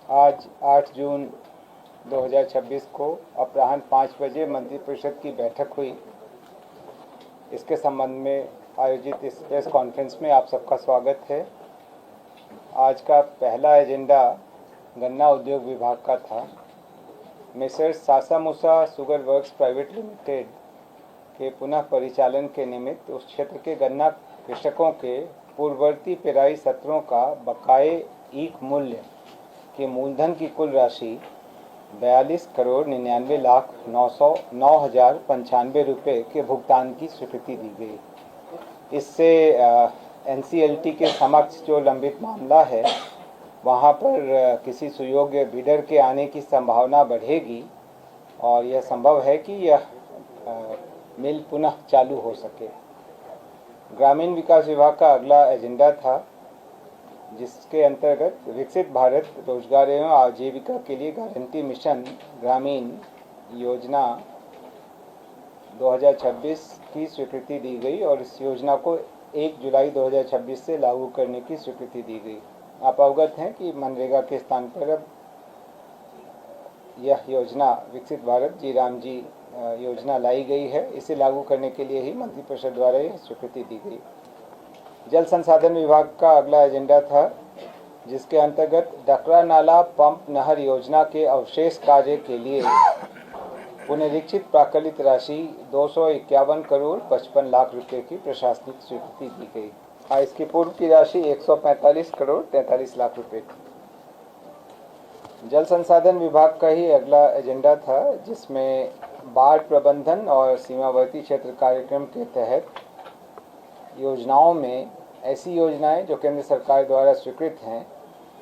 आज 8 जून 2026 को अपराह्न 5 बजे मंत्रिपरिषद की बैठक हुई। इसके संबंध में आयोजित इस प्रेस कॉन्फ्रेंस में आप सबका स्वागत है। आज का पहला एजेंडा गन्ना उद्योग विभाग का था। Mrs Sasamusa sugar works private limited के पुनः परिचालन के निमित्त उस क्षेत्र के गन्ना कृषकों के पूर्ववर्ती पेराई सत्रों का बकाये ईक मूल्य के मूलधन की कुल राशि 42,99,995 रुपये के भुगतान की स्वीकृति दी गई। इससे NCLT के समक्ष जो लंबित मामला है वहाँ पर किसी सुयोग्य बिडर के आने की संभावना बढ़ेगी और यह संभव है कि यह मिल पुनः चालू हो सके। ग्रामीण विकास विभाग का अगला एजेंडा था, जिसके अंतर्गत विकसित भारत रोजगार एवं आजीविका के लिए गारंटी मिशन ग्रामीण योजना 2026 की स्वीकृति दी गई और इस योजना को 1 जुलाई 2026 से लागू करने की स्वीकृति दी गई। आप अवगत हैं कि मनरेगा के स्थान पर अब यह योजना विकसित भारत जी राम जी योजना लाई गई है। इसे लागू करने के लिए ही मंत्रिपरिषद द्वारा यह स्वीकृति दी गई। जल संसाधन विभाग का अगला एजेंडा था, जिसके अंतर्गत डकरा नाला पंप नहर योजना के अवशेष कार्य के लिए पुनरीक्षित प्राकलित राशि 251 करोड़ 55 लाख रुपए की प्रशासनिक स्वीकृति दी गई। इसकी पूर्व की राशि 145 करोड़ 43 लाख रुपए थी। जल संसाधन विभाग का ही अगला एजेंडा था, जिसमें बाढ़ प्रबंधन और सीमावर्ती क्षेत्र कार्यक्रम के तहत योजनाओं में ऐसी योजनाएं जो केंद्र सरकार द्वारा स्वीकृत हैं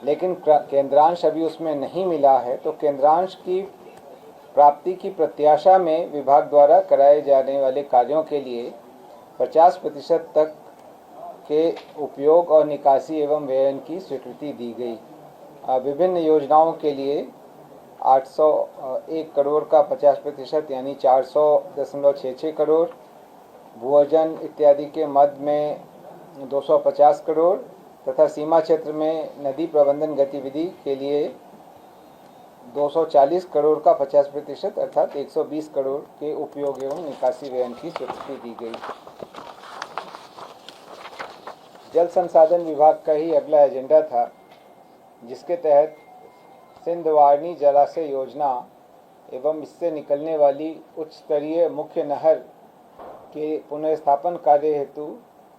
लेकिन केंद्रांश अभी उसमें नहीं मिला है, तो केंद्रांश की प्राप्ति की प्रत्याशा में विभाग द्वारा कराए जाने वाले कार्यों के लिए 50% तक के उपयोग और निकासी एवं व्ययन की स्वीकृति दी गई। विभिन्न योजनाओं के लिए 801 करोड़ का 50% यानी 400.66 करोड़, भूअर्जन इत्यादि के मद में 250 करोड़ तथा सीमा क्षेत्र में नदी प्रबंधन गतिविधि के लिए 240 करोड़ का 50% अर्थात 120 करोड़ के उपयोग एवं निकासी व्ययन की स्वीकृति दी गई। जल संसाधन विभाग का ही अगला एजेंडा था, जिसके तहत सिंधवारनी जलाशय योजना एवं इससे निकलने वाली उच्च स्तरीय मुख्य नहर के पुनर्स्थापन कार्य हेतु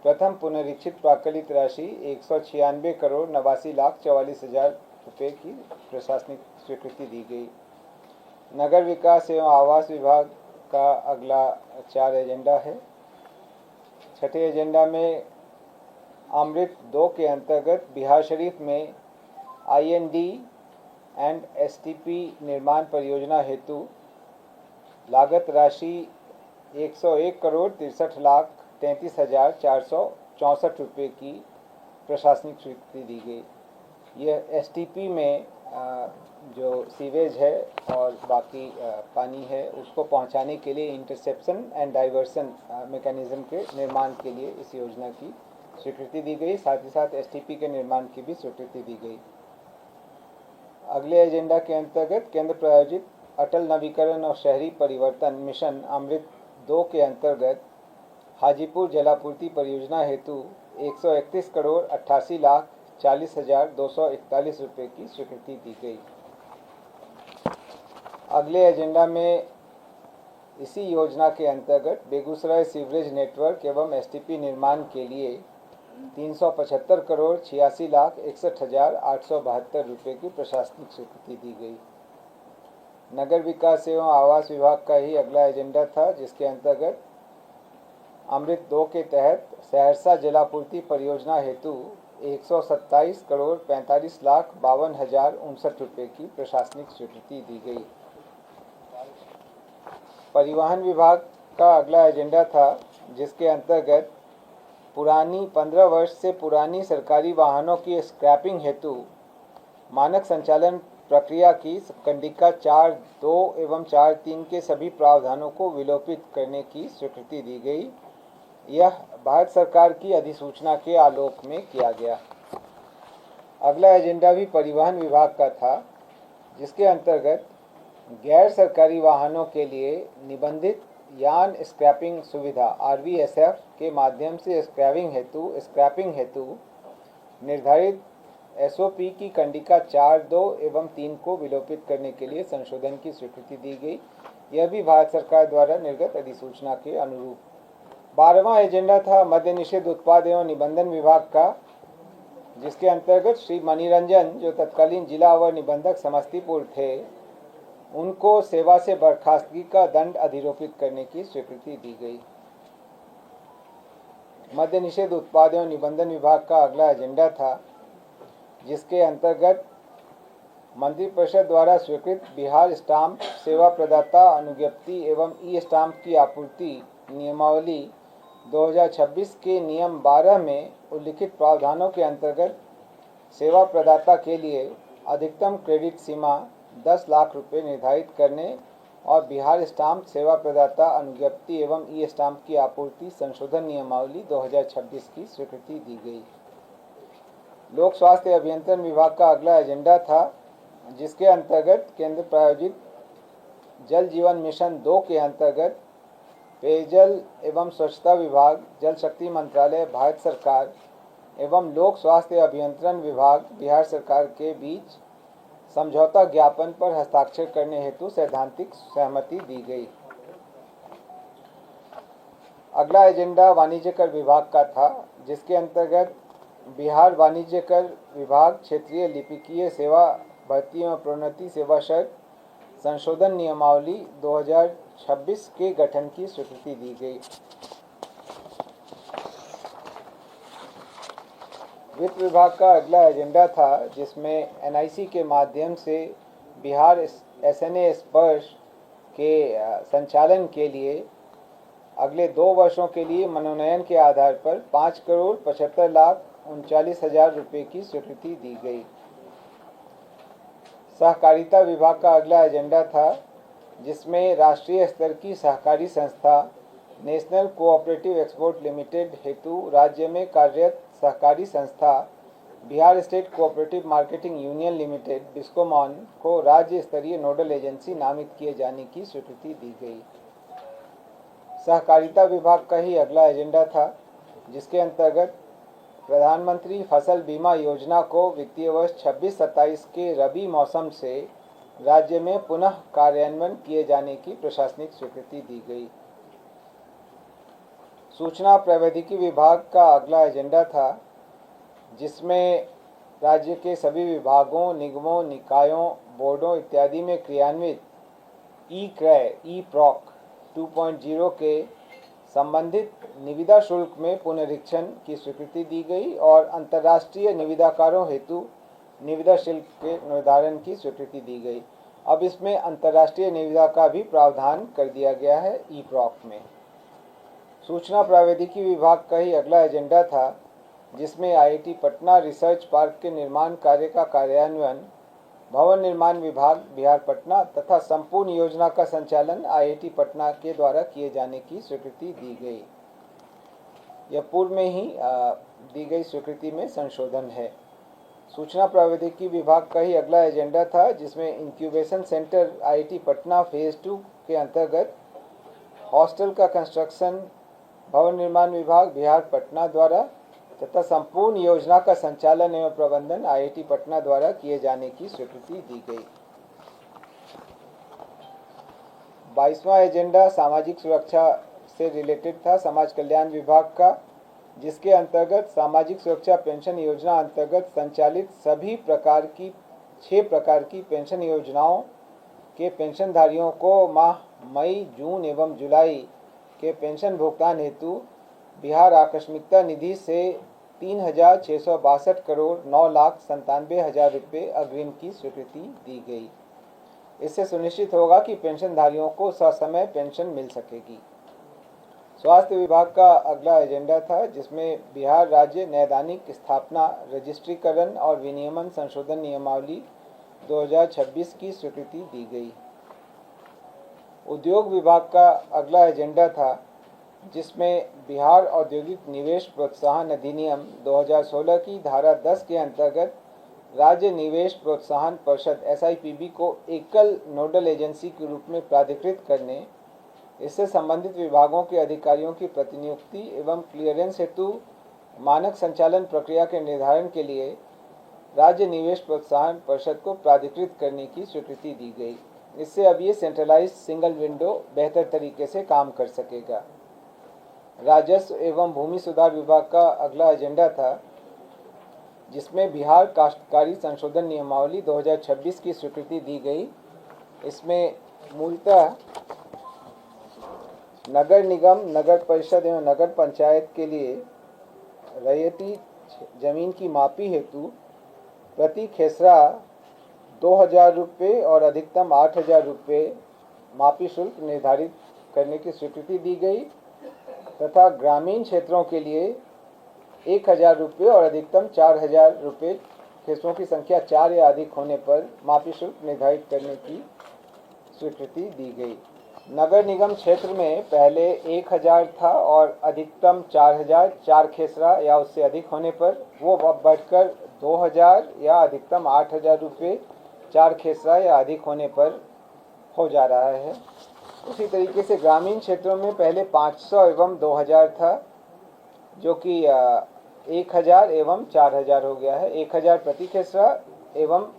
प्रथम पुनरीक्षित प्राकलित राशि 196 करोड़ 89 लाख 44 हजार रुपये की प्रशासनिक स्वीकृति दी गई। नगर विकास एवं आवास विभाग का अगला 4 एजेंडा है। छठे एजेंडा में अमृत 2 के अंतर्गत बिहार शरीफ में IND एंड STP निर्माण परियोजना हेतु लागत राशि 101 करोड़ 63 लाख 33 हजार 464 रुपये की प्रशासनिक स्वीकृति दी गई। यह STP में जो सीवेज है और बाकी पानी है उसको पहुंचाने के लिए इंटरसेप्शन एंड डाइवर्सन मैकेनिज्म के निर्माण के लिए इस योजना की स्वीकृति दी गई। साथ ही साथ STP के निर्माण की भी स्वीकृति दी गई। अगले एजेंडा के अंतर्गत केंद्र प्रायोजित अटल नवीकरण और शहरी परिवर्तन मिशन अमृत 2 के अंतर्गत हाजीपुर जलापूर्ति परियोजना हेतु 131 करोड़ 88 लाख 40 हजार 241 रुपये की स्वीकृति दी गई। अगले एजेंडा में इसी योजना के अंतर्गत बेगूसराय सीवरेज नेटवर्क एवं STP निर्माण के लिए 375 करोड़ 86 लाख 61 हजार 872 रुपये की प्रशासनिक स्वीकृति दी गई। नगर विकास एवं आवास विभाग का ही अगला एजेंडा था, जिसके अंतर्गत अमृत 2 के तहत सहरसा जलापूर्ति परियोजना हेतु 127 करोड़ 45 लाख 52 हजार 59 रुपये की प्रशासनिक स्वीकृति दी गई। परिवहन विभाग का अगला एजेंडा था, जिसके अंतर्गत पुरानी 15 वर्ष से पुरानी सरकारी वाहनों की स्क्रैपिंग हेतु मानक संचालन प्रक्रिया की कंडिका 4.2 एवं 4.3 के सभी प्रावधानों को विलोपित करने की स्वीकृति दी गई। यह भारत सरकार की अधिसूचना के आलोक में किया गया। अगला एजेंडा भी परिवहन विभाग का था, जिसके अंतर्गत गैर सरकारी वाहनों के लिए निबंधित यान स्क्रैपिंग सुविधा RVSF के माध्यम से स्क्रैपिंग हेतु निर्धारित SOP की कंडिका 4, 2 एवं 3 को विलोपित करने के लिए संशोधन की स्वीकृति दी गई। यह भी भारत सरकार द्वारा निर्गत अधिसूचना के अनुरूप। 12वां एजेंडा था मद्य निषेध उत्पाद एवं निबंधन विभाग का, जिसके अंतर्गत श्री मणिरंजन, जो तत्कालीन जिला अवर निबंधक समस्तीपुर थे, उनको सेवा से बर्खास्तगी का दंड अधिरोपित करने की स्वीकृति दी गई। मद्य निषेध उत्पाद एवं निबंधन विभाग का अगला एजेंडा था, जिसके अंतर्गत मंत्रिपरिषद द्वारा स्वीकृत बिहार स्टाम्प सेवा प्रदाता अनुज्ञप्ति एवं ई-स्टाम्प की आपूर्ति नियमावली 2026 के नियम 12 में उल्लिखित प्रावधानों के अंतर्गत सेवा प्रदाता के लिए अधिकतम क्रेडिट सीमा 10 लाख रुपए निर्धारित करने और बिहार स्टाम्प सेवा प्रदाता अनुज्ञप्ति एवं ई-स्टाम्प की आपूर्ति संशोधन नियमावली 2026 की स्वीकृति दी गई। लोक स्वास्थ्य अभियंत्रण विभाग का अगला एजेंडा था, जिसके अंतर्गत केंद्र प्रायोजित जल जीवन मिशन 2 के अंतर्गत पेयजल एवं स्वच्छता विभाग, जल शक्ति मंत्रालय भारत सरकार एवं लोक स्वास्थ्य अभियंत्रण विभाग बिहार सरकार के बीच समझौता ज्ञापन पर हस्ताक्षर करने हेतु सैद्धांतिक सहमति दी गई। अगला एजेंडा वाणिज्य कर विभाग का था, जिसके अंतर्गत बिहार वाणिज्य कर विभाग क्षेत्रीय लिपिकीय सेवा भर्ती एवं प्रोन्नति सेवा शर्त संशोधन नियमावली 2026 के गठन की स्वीकृति दी गई। वित्त विभाग का अगला एजेंडा था, जिसमें NIC के माध्यम से बिहार SNA स्पर्श के संचालन के लिए अगले 2 वर्षों के लिए मनोनयन के आधार पर 5,75,39,000 रुपये की स्वीकृति दी गई। सहकारिता विभाग का अगला एजेंडा था, जिसमें राष्ट्रीय स्तर की सहकारी संस्था नेशनल कोऑपरेटिव एक्सपोर्ट लिमिटेड हेतु राज्य में कार्यरत सहकारी संस्था Bihar state cooperative marketing union limited Biscomaun को राज्य स्तरीय नोडल एजेंसी नामित किए जाने की स्वीकृति दी गई। सहकारिता विभाग का ही अगला एजेंडा था, जिसके अंतर्गत प्रधानमंत्री फसल बीमा योजना को वित्तीय वर्ष 26-27 के रबी मौसम से राज्य में पुनः कार्यान्वयन किए जाने की प्रशासनिक स्वीकृति दी गई। सूचना प्रौद्योगिकी विभाग का अगला एजेंडा था, जिसमें राज्य के सभी विभागों, निगमों, निकायों, बोर्डों इत्यादि में क्रियान्वित ई-क्रय ई-प्रॉक 2.0 के संबंधित निविदा शुल्क में पुनरीक्षण की स्वीकृति दी गई और अंतर्राष्ट्रीय निविदाकारों हेतु निविदा शुल्क के निर्धारण की स्वीकृति दी गई। अब इसमें अंतर्राष्ट्रीय निविदा का भी प्रावधान कर दिया गया है ई-प्रॉक में। सूचना प्रौद्योगिकी विभाग का ही अगला एजेंडा था, जिसमें IIT पटना रिसर्च पार्क के निर्माण कार्य का कार्यान्वयन भवन निर्माण विभाग बिहार पटना तथा संपूर्ण योजना का संचालन IIT पटना के द्वारा किए जाने की स्वीकृति दी गई। यह पूर्व में ही दी गई स्वीकृति में संशोधन है। सूचना प्रौद्योगिकी विभाग का ही अगला एजेंडा था, जिसमें incubation centre IIT Patna phase 2 के अंतर्गत हॉस्टल का कंस्ट्रक्शन भवन निर्माण विभाग बिहार पटना द्वारा तथा संपूर्ण योजना का संचालन एवं प्रबंधन IIT पटना द्वारा किए जाने की स्वीकृति दी गई। 22वां एजेंडा सामाजिक सुरक्षा से रिलेटेड था, समाज कल्याण विभाग का, जिसके अंतर्गत सामाजिक सुरक्षा पेंशन योजना अंतर्गत संचालित सभी प्रकार की 6 प्रकार की पेंशन योजनाओं के पेंशनधारियों को माह मई, जून एवं जुलाई के पेंशन भुगतान हेतु बिहार आकस्मिकता निधि से 3,662 करोड़ 9,97,000 रुपये अग्रिम की स्वीकृति दी गई। इससे सुनिश्चित होगा कि पेंशनधारियों को ससमय पेंशन मिल सकेगी। स्वास्थ्य विभाग का अगला एजेंडा था, जिसमें बिहार राज्य नैदानिक स्थापना रजिस्ट्रीकरण और विनियमन संशोधन नियमावली 2026 की स्वीकृति दी गई। उद्योग विभाग का अगला एजेंडा था, जिसमें बिहार औद्योगिक निवेश प्रोत्साहन अधिनियम 2016 की धारा 10 के अंतर्गत राज्य निवेश प्रोत्साहन परिषद SIPB को एकल नोडल एजेंसी के रूप में प्राधिकृत करने, इससे संबंधित विभागों के अधिकारियों की प्रतिनियुक्ति एवं क्लियरेंस हेतु मानक संचालन प्रक्रिया के निर्धारण के लिए राज्य निवेश प्रोत्साहन परिषद को प्राधिकृत करने की स्वीकृति दी गई। इससे अब ये सेंट्रलाइज्ड सिंगल विंडो बेहतर तरीके से काम कर सकेगा। राजस्व एवं भूमि सुधार विभाग का अगला एजेंडा था, जिसमें बिहार काश्तकारी संशोधन नियमावली 2026 की स्वीकृति दी गई। इसमें मूलतः नगर निगम, नगर परिषद एवं नगर पंचायत के लिए रैयती जमीन की मापी हेतु प्रति खेसरा 2,000 रुपये और अधिकतम 8,000 रुपये मापी शुल्क निर्धारित करने की स्वीकृति दी गई तथा ग्रामीण क्षेत्रों के लिए 1,000 रुपये और अधिकतम 4,000 रुपये खेसरों की संख्या 4 या अधिक होने पर मापी शुल्क निर्धारित करने की स्वीकृति दी गई। नगर निगम क्षेत्र में पहले 1,000 था और अधिकतम 4,000, 4 खेसरा या उससे अधिक होने पर वो अब बढ़कर 2,000 या अधिकतम 8,000 रुपये 4 खेसरा या अधिक होने पर हो जा रहा है। उसी तरीके से ग्रामीण क्षेत्रों में पहले 500 एवं 2,000 था, जो कि 1,000 एवं 4,000 हो गया है। 1,000 प्रति खेसरा एवं